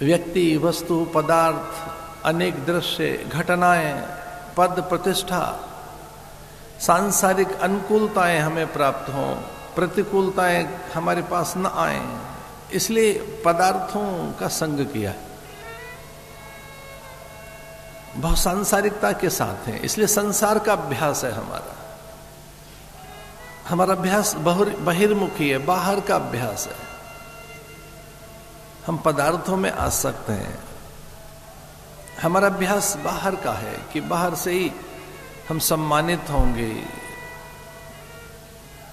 व्यक्ति, वस्तु, पदार्थ, अनेक दृश्य, घटनाएं, पद, प्रतिष्ठा, सांसारिक अनुकूलताएं हमें प्राप्त हों, प्रतिकूलताएं हमारे पास न आए, इसलिए पदार्थों का संग किया। बहुत सांसारिकता के साथ है, इसलिए संसार का अभ्यास है हमारा अभ्यास बहिर्मुखी है, बाहर का अभ्यास है। हम पदार्थों में आ सकते हैं, हमारा अभ्यास बाहर का है कि बाहर से ही हम सम्मानित होंगे,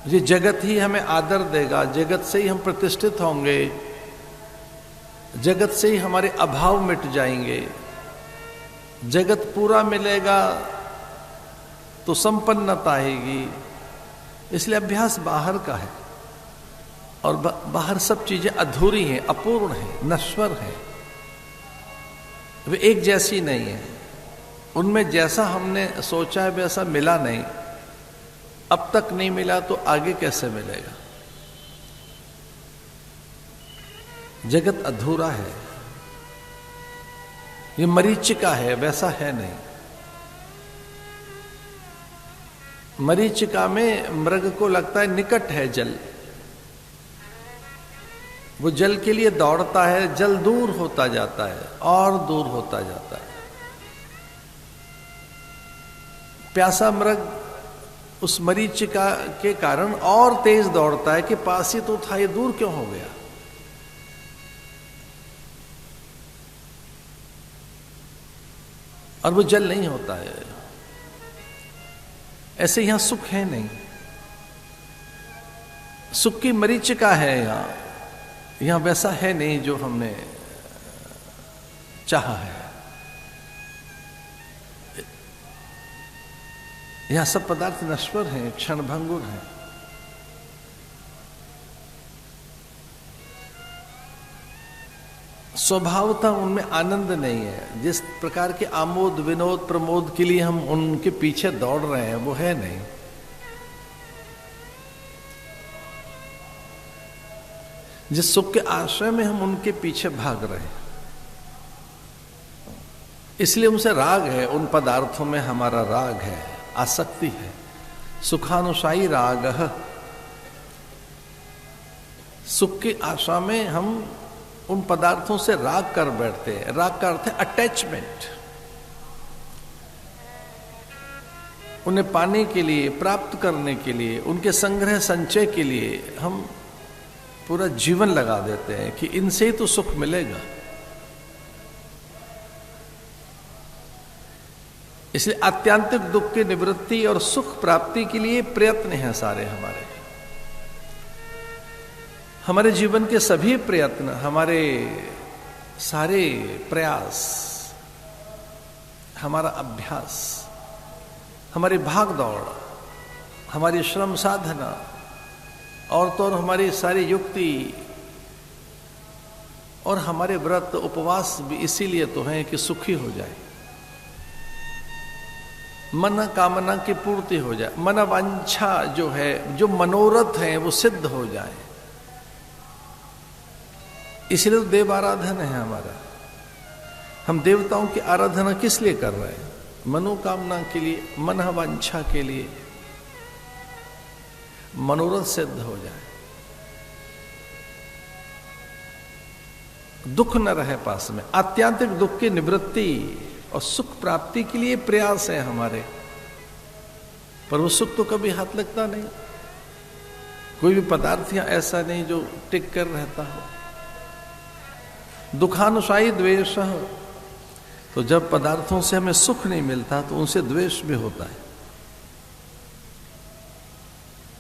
ये जगत ही हमें आदर देगा, जगत से ही हम प्रतिष्ठित होंगे, जगत से ही हमारे अभाव मिट जाएंगे, जगत पूरा मिलेगा तो संपन्नता आएगी। इसलिए अभ्यास बाहर का है और बाहर सब चीजें अधूरी हैं, अपूर्ण हैं, नश्वर हैं, वे एक जैसी नहीं है। उनमें जैसा हमने सोचा है वैसा मिला नहीं, अब तक नहीं मिला तो आगे कैसे मिलेगा। जगत अधूरा है, ये मरीचिका है, वैसा है नहीं। मरीचिका में मृग को लगता है निकट है जल, वो जल के लिए दौड़ता है, जल दूर होता जाता है और दूर होता जाता है। प्यासा मृग उस मरीचिका के कारण और तेज दौड़ता है कि पास ही तो था, ये दूर क्यों हो गया। और वो जल नहीं होता है। ऐसे यहां सुख है नहीं, सुख की मरीचिका है यहां वैसा है नहीं जो हमने चाहा है। यहां सब पदार्थ नश्वर हैं, क्षणभंगुर हैं। स्वभावतः उनमें आनंद नहीं है। जिस प्रकार के आमोद, विनोद, प्रमोद के लिए हम उनके पीछे दौड़ रहे हैं वो है नहीं। जिस सुख के आश्रय में हम उनके पीछे भाग रहे हैं, इसलिए उनसे राग है, उन पदार्थों में हमारा राग है, आसक्ति है। सुखानुसायी राग, सुख की आशा में हम उन पदार्थों से राग कर बैठते हैं। राग का अर्थ है अटैचमेंट। उन्हें पाने के लिए, प्राप्त करने के लिए, उनके संग्रह संचय के लिए हम पूरा जीवन लगा देते हैं कि इनसे ही तो सुख मिलेगा। इसलिए आत्यांतिक दुख की निवृत्ति और सुख प्राप्ति के लिए प्रयत्न हैं सारे हमारे जीवन के सभी प्रयत्न, हमारे सारे प्रयास, हमारा अभ्यास, हमारी भाग दौड़, हमारी श्रम साधना और तो और हमारी सारी युक्ति और हमारे व्रत उपवास भी इसीलिए तो हैं कि सुखी हो जाए, मन कामना की पूर्ति हो जाए, मन वांछा जो है, जो मनोरथ है वो सिद्ध हो जाए। इसलिए तो देव आराधन है हमारा। हम देवताओं की आराधना किस लिए कर रहे हैं? मनोकामना के लिए, मन वांछा के लिए, मनोरथ सिद्ध हो जाए, दुख न रहे पास में। आत्यांतिक दुख की निवृत्ति और सुख प्राप्ति के लिए प्रयास है हमारे, पर वो सुख तो कभी हाथ लगता नहीं। कोई भी पदार्थ या ऐसा नहीं जो टिक कर रहता हो। दुखानुसायी द्वेष, तो जब पदार्थों से हमें सुख नहीं मिलता तो उनसे द्वेष भी होता है।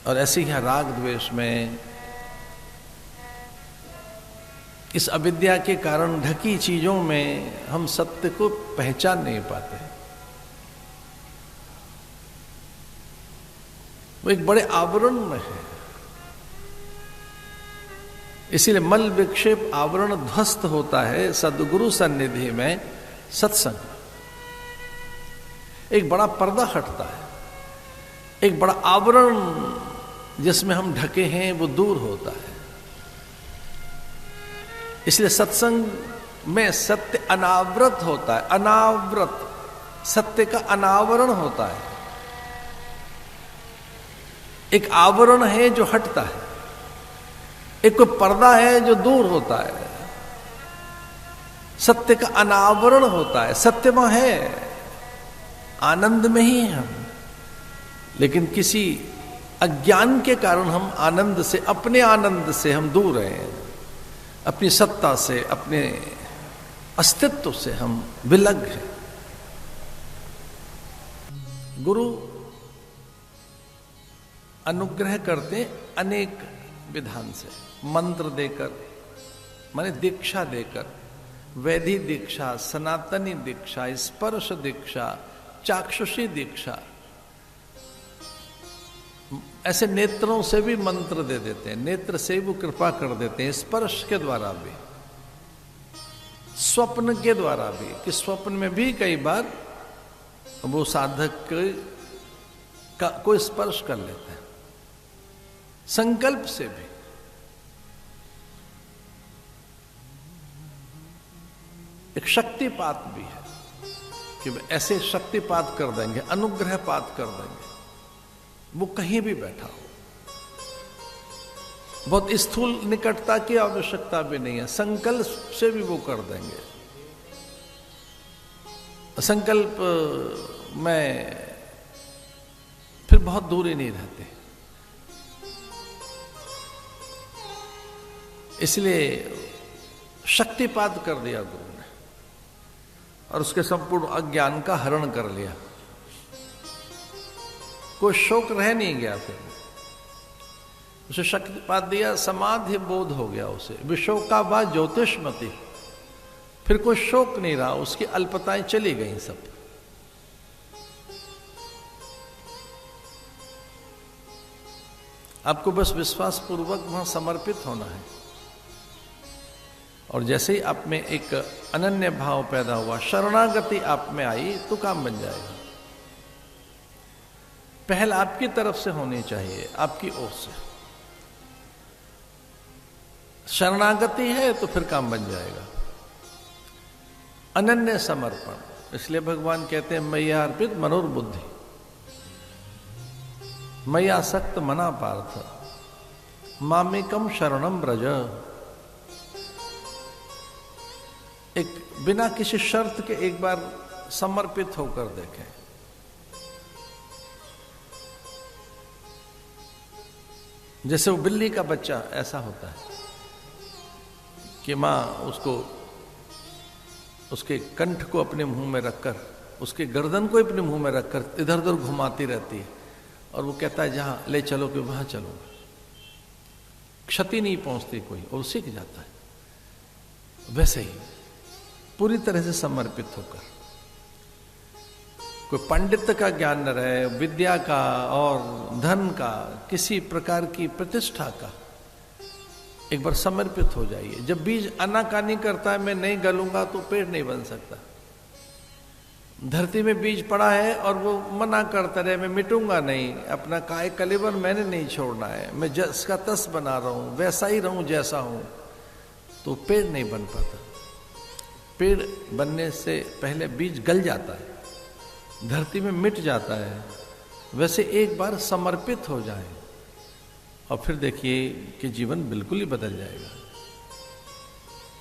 और ऐसे ही राग द्वेष में, इस अविद्या के कारण ढकी चीजों में हम सत्य को पहचान नहीं पाते। वो एक बड़े आवरण में है। इसीलिए मल विक्षेप आवरण ध्वस्त होता है सद्गुरु सन्निधि में सत्संग। एक बड़ा पर्दा हटता है, एक बड़ा आवरण जिसमें हम ढके हैं वो दूर होता है। इसलिए सत्संग में सत्य अनावृत होता है। अनावृत, सत्य का अनावरण होता है। एक आवरण है जो हटता है, एक कोई पर्दा है जो दूर होता है। सत्य का अनावरण होता है। सत्य में है, आनंद में ही हम, लेकिन किसी अज्ञान के कारण हम आनंद से, अपने आनंद से हम दूर हैं। अपनी सत्ता से, अपने अस्तित्व से हम विलग हैं। गुरु अनुग्रह करते अनेक विधान से, मंत्र देकर, माने दीक्षा देकर, वैधि दीक्षा, सनातनी दीक्षा, स्पर्श दीक्षा, चाक्षुषी दीक्षा, ऐसे नेत्रों से भी मंत्र दे देते हैं, नेत्र से भी कृपा कर देते हैं, स्पर्श के द्वारा भी, स्वप्न के द्वारा भी, कि स्वप्न में भी कई बार वो साधक का कोई स्पर्श कर लेते हैं, संकल्प से भी। एक शक्तिपात भी है कि ऐसे शक्तिपात कर देंगे, अनुग्रहपात कर देंगे, वो कहीं भी बैठा हो। बहुत स्थूल निकटता की आवश्यकता भी नहीं है, संकल्प से भी वो कर देंगे। संकल्प में फिर बहुत दूरी नहीं रहती, इसलिए शक्तिपात कर दिया गुरु ने और उसके संपूर्ण अज्ञान का हरण कर लिया। कोई शोक रह नहीं गया, फिर उसे शक्तिपात दिया, समाधि बोध हो गया उसे, विशोका वा ज्योतिषमती, फिर कोई शोक नहीं रहा, उसकी अल्पताएं चली गई सब। आपको बस विश्वास पूर्वक वहां समर्पित होना है, और जैसे ही आप में एक अनन्य भाव पैदा हुआ, शरणागति आप में आई, तो काम बन जाएगा। पहल आपकी तरफ से होनी चाहिए, आपकी ओर से। शरणागति है तो फिर काम बन जाएगा। अनन्य समर्पण, इसलिए भगवान कहते हैं मैया अर्पित मनोर्बुद्धि, मैया सक्त मना पार्थ, मामेकम शरणम ब्रज। एक बिना किसी शर्त के एक बार समर्पित होकर देखें। जैसे वो बिल्ली का बच्चा ऐसा होता है कि मां उसको, उसके कंठ को अपने मुंह में रखकर, उसके गर्दन को अपने मुंह में रखकर इधर उधर घुमाती रहती है, और वो कहता है जहां ले चलो कि वहां चलो, क्षति नहीं पहुंचती कोई, और सीख जाता है। वैसे ही पूरी तरह से समर्पित होकर, कोई पंडित का ज्ञान न रहे, विद्या का और धन का, किसी प्रकार की प्रतिष्ठा का, एक बार समर्पित हो जाइए। जब बीज आनाकानी करता है, मैं नहीं गलूंगा, तो पेड़ नहीं बन सकता। धरती में बीज पड़ा है और वो मना करता रहे, मैं मिटूंगा नहीं, अपना काय कलेवर मैंने नहीं छोड़ना है, मैं जस का तस बना रहा हूं, वैसा ही रहूं जैसा हूं, तो पेड़ नहीं बन पाता। पेड़ बनने से पहले बीज गल जाता है, धरती में मिट जाता है। वैसे एक बार समर्पित हो जाए और फिर देखिए कि जीवन बिल्कुल ही बदल जाएगा।